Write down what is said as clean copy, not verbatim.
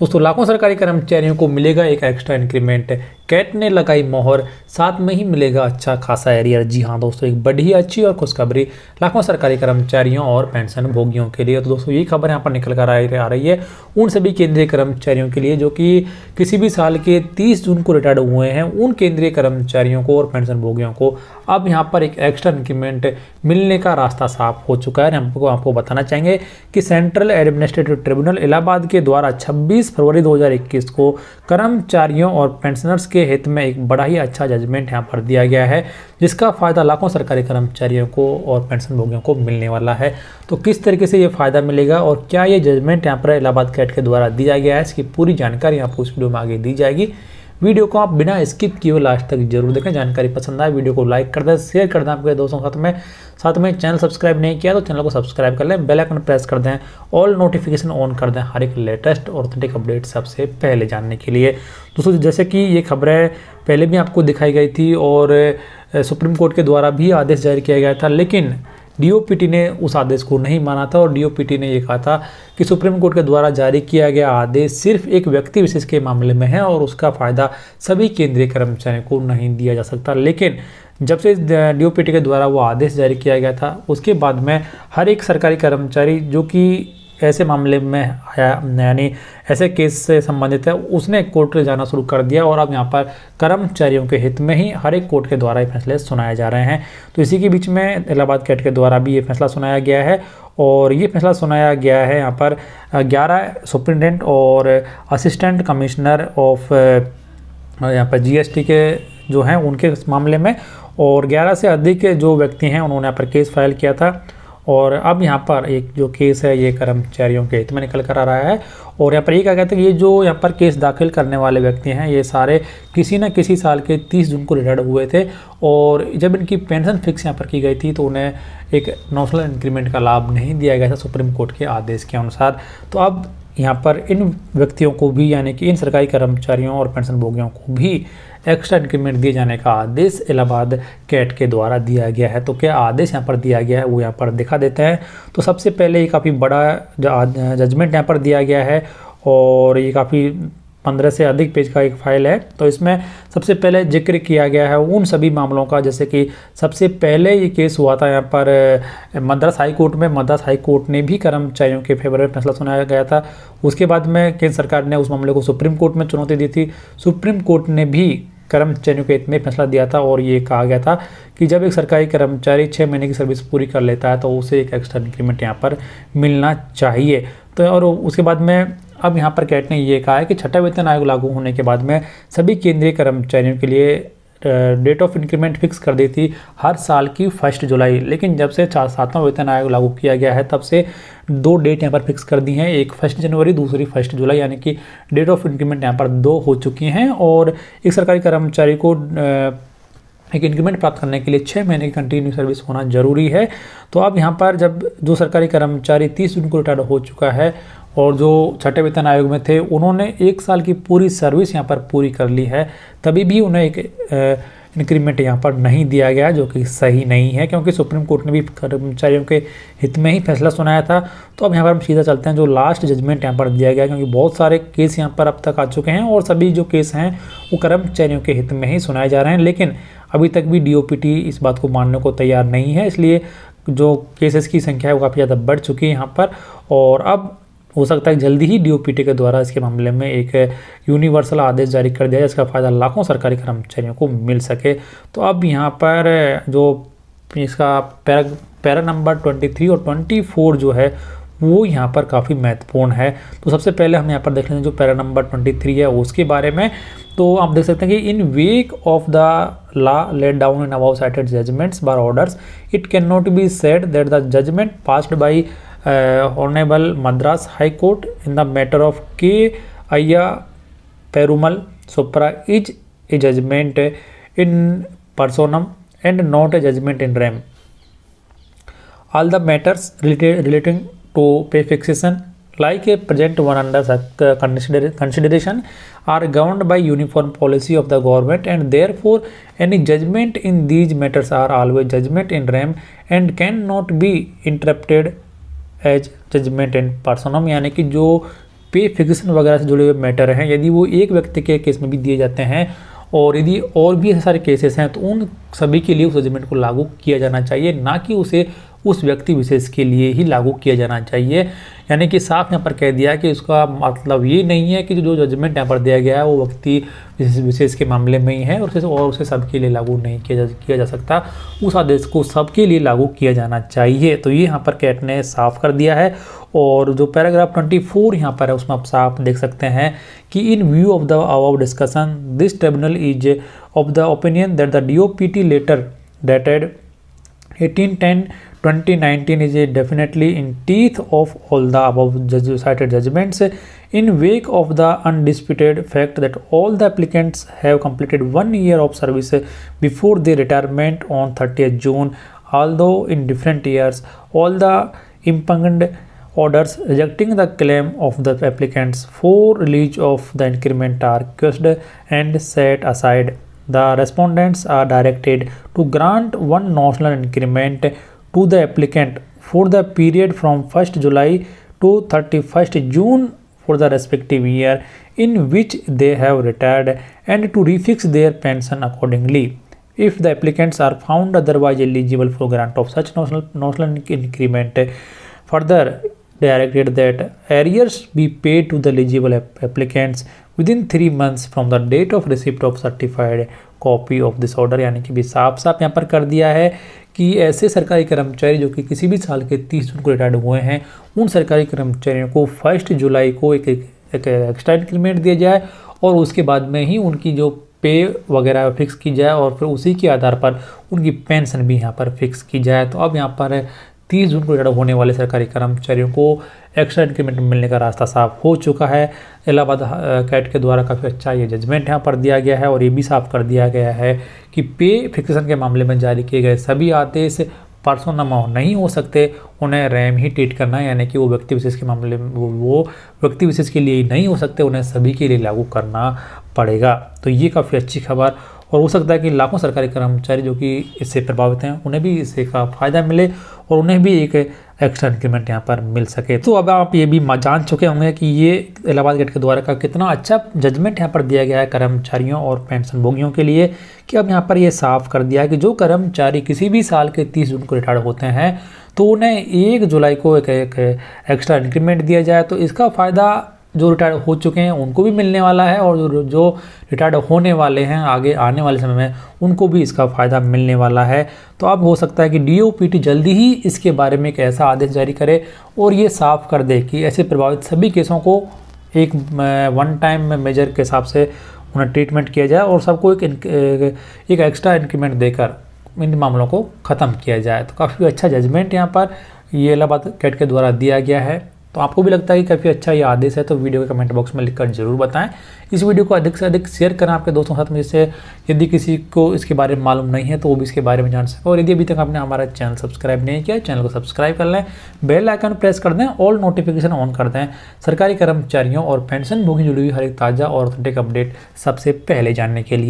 दोस्तों लाखों सरकारी कर्मचारियों को मिलेगा एक एक्स्ट्रा इंक्रीमेंट, कैट ने लगाई मोहर, साथ में ही मिलेगा अच्छा खासा एरियर। जी हाँ दोस्तों, एक बड़ी अच्छी और खुशखबरी लाखों सरकारी कर्मचारियों और पेंशन भोगियों के लिए। तो दोस्तों ये खबर यहाँ पर निकल कर आ रही है उन सभी केंद्रीय कर्मचारियों के लिए जो कि किसी भी साल के 30 जून को रिटायर्ड हुए हैं। उन केंद्रीय कर्मचारियों को और पेंशन भोगियों को अब यहाँ पर एक एक्स्ट्रा इंक्रीमेंट मिलने का रास्ता साफ हो चुका है। हमको आपको बताना चाहेंगे कि सेंट्रल एडमिनिस्ट्रेटिव ट्रिब्यूनल इलाहाबाद के द्वारा 26 फरवरी 2021 को कर्मचारियों और पेंशनर्स के हित में एक बड़ा ही अच्छा जजमेंट यहाँ पर दिया गया है, जिसका फायदा लाखों सरकारी कर्मचारियों को और पेंशन भोगियों को मिलने वाला है। तो किस तरीके से ये फायदा मिलेगा और क्या ये जजमेंट यहाँ पर इलाहाबाद कैट के द्वारा दिया गया है, इसकी पूरी जानकारी आपको इस वीडियो में आगे दी जाएगी। वीडियो को आप बिना स्किप किए लास्ट तक जरूर देखें। जानकारी पसंद आए वीडियो को लाइक कर दें, शेयर कर दें आपके दोस्तों के साथ में चैनल सब्सक्राइब नहीं किया तो चैनल को सब्सक्राइब कर लें, बेल आइकन प्रेस कर दें, ऑल नोटिफिकेशन ऑन कर दें हर एक लेटेस्ट और ऑथेंटिक अपडेट सबसे पहले जानने के लिए। दोस्तों जैसे कि ये खबरें पहले भी आपको दिखाई गई थी और सुप्रीम कोर्ट के द्वारा भी आदेश जारी किया गया था, लेकिन डीओपीटी ने उस आदेश को नहीं माना था और डीओपीटी ने ये कहा था कि सुप्रीम कोर्ट के द्वारा जारी किया गया आदेश सिर्फ एक व्यक्ति विशेष के मामले में है और उसका फायदा सभी केंद्रीय कर्मचारियों को नहीं दिया जा सकता। लेकिन जब से डीओपीटी के द्वारा वो आदेश जारी किया गया था उसके बाद में हर एक सरकारी कर्मचारी जो कि ऐसे मामले में आया यानी ऐसे केस से संबंधित है उसने कोर्ट में जाना शुरू कर दिया और अब यहाँ पर कर्मचारियों के हित में ही हर एक कोर्ट के द्वारा ये फैसले सुनाए जा रहे हैं। तो इसी के बीच में इलाहाबाद कैट के द्वारा भी ये फैसला सुनाया गया है और ये फैसला सुनाया गया है यहाँ पर 11 सुप्रिटेंडेंट और असिस्टेंट कमिश्नर ऑफ यहाँ पर जीएसटी के जो हैं उनके मामले में, और 11 से अधिक जो व्यक्ति हैं उन्होंने यहाँ पर केस फाइल किया था और अब यहाँ पर एक जो केस है ये कर्मचारियों के हित में निकल कर आ रहा है। और यहाँ पर ये कहा गया था कि ये जो यहाँ पर केस दाखिल करने वाले व्यक्ति हैं ये सारे किसी न किसी साल के 30 जून को रिटायर्ड हुए थे और जब इनकी पेंशन फिक्स यहाँ पर की गई थी तो उन्हें एक नॉमिनल इंक्रीमेंट का लाभ नहीं दिया गया था सुप्रीम कोर्ट के आदेश के अनुसार। तो अब यहाँ पर इन व्यक्तियों को भी यानी कि इन सरकारी कर्मचारियों और पेंशन भोगियों को भी एक्स्ट्रा इंक्रीमेंट दिए जाने का आदेश इलाहाबाद कैट के द्वारा दिया गया है। तो क्या आदेश यहाँ पर दिया गया है वो यहाँ पर दिखा देते हैं। तो सबसे पहले ये काफ़ी बड़ा जजमेंट यहाँ पर दिया गया है और ये काफ़ी 15 से अधिक पेज का एक फाइल है। तो इसमें सबसे पहले जिक्र किया गया है उन सभी मामलों का, जैसे कि सबसे पहले ये केस हुआ था यहाँ पर मद्रास हाई कोर्ट में। मद्रास हाई कोर्ट ने भी कर्मचारियों के फेवर में फैसला सुनाया गया था। उसके बाद में केंद्र सरकार ने उस मामले को सुप्रीम कोर्ट में चुनौती दी थी। सुप्रीम कोर्ट ने भी कर्मचारियों के हित में फैसला दिया था और ये कहा गया था कि जब एक सरकारी कर्मचारी 6 महीने की सर्विस पूरी कर लेता है तो उसे एक एक्स्ट्रा इंक्रीमेंट यहाँ पर मिलना चाहिए। तो और उसके बाद में अब यहाँ पर कैट ने ये कहा है कि छठा वेतन आयोग लागू होने के बाद में सभी केंद्रीय कर्मचारियों के लिए डेट ऑफ इंक्रीमेंट फिक्स कर दी थी हर साल की 1 जुलाई। लेकिन जब से 7वां वेतन आयोग लागू किया गया है तब से 2 डेट यहाँ पर फिक्स कर दी हैं, एक 1 जनवरी दूसरी 1 जुलाई, यानी कि डेट ऑफ इंक्रीमेंट यहाँ पर 2 हो चुकी हैं। और एक सरकारी कर्मचारी को एक इंक्रीमेंट प्राप्त करने के लिए 6 महीने की कंटिन्यू सर्विस होना जरूरी है। तो अब यहाँ पर जब जो सरकारी कर्मचारी 30 जून को रिटायर्ड हो चुका है और जो छठे वेतन आयोग में थे उन्होंने 1 साल की पूरी सर्विस यहाँ पर पूरी कर ली है, तभी भी उन्हें एक इंक्रीमेंट यहाँ पर नहीं दिया गया, जो कि सही नहीं है क्योंकि सुप्रीम कोर्ट ने भी कर्मचारियों के हित में ही फैसला सुनाया था। तो अब यहाँ पर हम सीधा चलते हैं जो लास्ट जजमेंट यहाँ पर दिया गया, क्योंकि बहुत सारे केस यहाँ पर अब तक आ चुके हैं और सभी जो केस हैं वो कर्मचारियों के हित में ही सुनाए जा रहे हैं। लेकिन अभी तक भी डीओपीटी इस बात को मानने को तैयार नहीं है, इसलिए जो केसेस की संख्या है वो काफ़ी ज़्यादा बढ़ चुकी है यहाँ पर। और अब हो सकता है जल्दी ही डीओपीटी के द्वारा इसके मामले में एक यूनिवर्सल आदेश जारी कर दिया जाए जिसका फ़ायदा लाखों सरकारी कर्मचारियों को मिल सके। तो अब यहाँ पर जो इसका पैरा नंबर 23 और 24 जो है वो यहाँ पर काफ़ी महत्वपूर्ण है। तो सबसे पहले हम यहाँ पर देख लेते हैं जो पैरा नंबर 23 है उसके बारे में। तो आप देख सकते हैं कि in wake of the law laid down in above cited judgments bar orders it can not be said that the judgment passed by Honorable Madras High Court in the matter of K. Ayya Perumal Supra is a judgment in personam and not a judgment in rem. All the matters relating to pay fixation like a present one under consideration are governed by uniform policy of the government, and therefore any judgment in these matters are always judgment in rem and cannot be interrupted as judgment in personam, यानी कि जो पे fixation वगैरह से जुड़े हुए matter हैं, यदि वो एक व्यक्ति के केस में भी दिए जाते हैं और यदि और भी ऐसे सारे केसेस हैं तो उन सभी के लिए उस जजमेंट को लागू किया जाना चाहिए, ना कि उसे उस व्यक्ति विशेष के लिए ही लागू किया जाना चाहिए। यानी कि साफ यहाँ पर कह दिया कि उसका मतलब ये नहीं है कि जो जजमेंट यहाँ पर दिया गया है वो व्यक्ति विशेष के मामले में ही है और उसे सबके लिए लागू नहीं किया जा सकता, उस आदेश को सबके लिए लागू किया जाना चाहिए। तो ये यहाँ पर कैट ने साफ कर दिया है। और जो पैराग्राफ 24 यहाँ पर है उसमें आप साफ देख सकते हैं कि in view of the above discussion this tribunal is of the opinion that the DOPT letter dated 18/10/2019 is definitely in teeth of all the above cited judgments in wake of the undisputed fact that all the applicants have completed 1 year of service before their retirement on 30th June, although in different years. All the impugned orders rejecting the claim of the applicants for release of the increment are quashed and set aside. The respondents are directed to grant one notional increment to the applicant for the period from 1st July to 31st June for the respective year in which they have retired and to refix their pension accordingly. If the applicants are found otherwise eligible for grant of such notional increment, further directed that arrears be paid to the eligible applicants within 3 months from the date of receipt of certified copy of this order। यानी कि भी साफ यहाँ पर कर दिया है कि ऐसे सरकारी कर्मचारी जो कि किसी भी साल के 30 जून को रिटायर्ड हुए हैं उन सरकारी कर्मचारियों को 1 जुलाई को एक एक्स्ट्रा इंक्रीमेंट दिया जाए और उसके बाद में ही उनकी जो पे वगैरह फिक्स की जाए और फिर उसी के आधार पर उनकी पेंशन भी यहाँ पर फिक्स की जाए। तो अब यहाँ पर 30 जून को रिटायर्ड होने वाले सरकारी कर्मचारियों को एक्स्ट्रा इंक्रीमेंट मिलने का रास्ता साफ हो चुका है। इलाहाबाद कैट के द्वारा काफ़ी अच्छा ये जजमेंट यहाँ पर दिया गया है और ये भी साफ कर दिया गया है कि पे फिक्सेशन के मामले में जारी किए गए सभी आदेश पर्सोनामा नहीं हो सकते, उन्हें रैम ही ट्रीट करना है। यानी कि वो व्यक्ति विशेष के मामले में वो व्यक्ति विशेष के लिए नहीं हो सकते, उन्हें सभी के लिए लागू करना पड़ेगा। तो ये काफ़ी अच्छी खबर और हो सकता है कि लाखों सरकारी कर्मचारी जो कि इससे प्रभावित हैं उन्हें भी इससे का फ़ायदा मिले और उन्हें भी एक एक्स्ट्रा इंक्रीमेंट यहाँ पर मिल सके। तो अब आप ये भी जान चुके होंगे कि ये इलाहाबाद गेट के द्वारा का कितना अच्छा जजमेंट यहाँ पर दिया गया है कर्मचारियों और पेंशन भोगियों के लिए, कि अब यहाँ पर ये साफ कर दिया है कि जो कर्मचारी किसी भी साल के 30 जून को रिटायर्ड होते हैं तो उन्हें 1 जुलाई को एक एक्स्ट्रा इंक्रीमेंट दिया जाए। तो इसका फ़ायदा जो रिटायर्ड हो चुके हैं उनको भी मिलने वाला है और जो रिटायर्ड होने वाले हैं आगे आने वाले समय में उनको भी इसका फ़ायदा मिलने वाला है। तो अब हो सकता है कि DOPT जल्दी ही इसके बारे में एक ऐसा आदेश जारी करे और ये साफ कर दे कि ऐसे प्रभावित सभी केसों को एक वन टाइम मेजर के हिसाब से उन्हें ट्रीटमेंट किया जाए और सबको एक एक्स्ट्रा इंक्रीमेंट देकर इन मामलों को ख़त्म किया जाए। तो काफ़ी अच्छा जजमेंट यहाँ पर ये इलाहाबाद कैट के द्वारा दिया गया है। तो आपको भी लगता है कि काफ़ी अच्छा ये आदेश है तो वीडियो के कमेंट बॉक्स में लिखकर जरूर बताएं। इस वीडियो को अधिक से अधिक शेयर करें आपके दोस्तों के साथ में, जिससे यदि किसी को इसके बारे में मालूम नहीं है तो वो भी इसके बारे में जान सके। और यदि अभी तक आपने हमारा चैनल सब्सक्राइब नहीं किया, चैनल को सब्सक्राइब कर लें, बेल आइकन प्रेस कर दें, ऑल नोटिफिकेशन ऑन कर दें सरकारी कर्मचारियों और पेंशन भोगी जुड़ी हुई हर एक ताज़ा और ऑथेंटिक अपडेट सबसे पहले जानने के लिए।